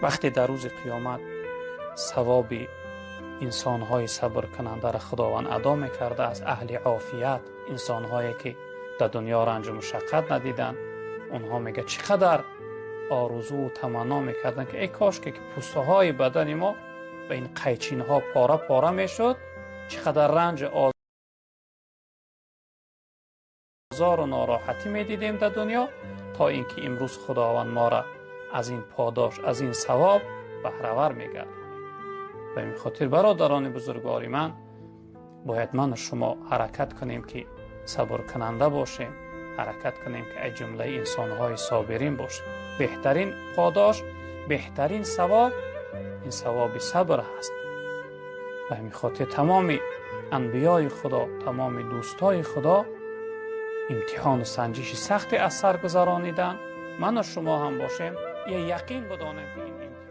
وقتی در روز قیامت ثواب انسان‌های صبر کننده را خداوند ادا می‌کرده، از اهل عافیت، انسان‌هایی که در دنیا رنج و مشقت ندیدن، اونها میگه چقدر آرزو و تمنا میکردن که ای کاش که پوسته‌های بدن ما به این قیچین‌ها پاره پاره میشد، چقدر رنج آزار و ناراحتی میدیدیم در دنیا، تا اینکه امروز خداوند ما را از این پاداش، از این ثواب بهره‌ور میگرداند. به این خاطر برادران بزرگوار من، باید من و شما حرکت کنیم که صبر کننده باشیم، حرکت کنیم که ای جمله انسان‌های صابرین باشیم. بهترین پاداش، بهترین ثواب، این ثواب صبر هست. به این خاطر تمام انبیای خدا، تمام دوستای خدا امتحان و سنجش سخت از سر گذرانیدن. من و شما هم باشیم، یه یقین بدانیم که این امتحان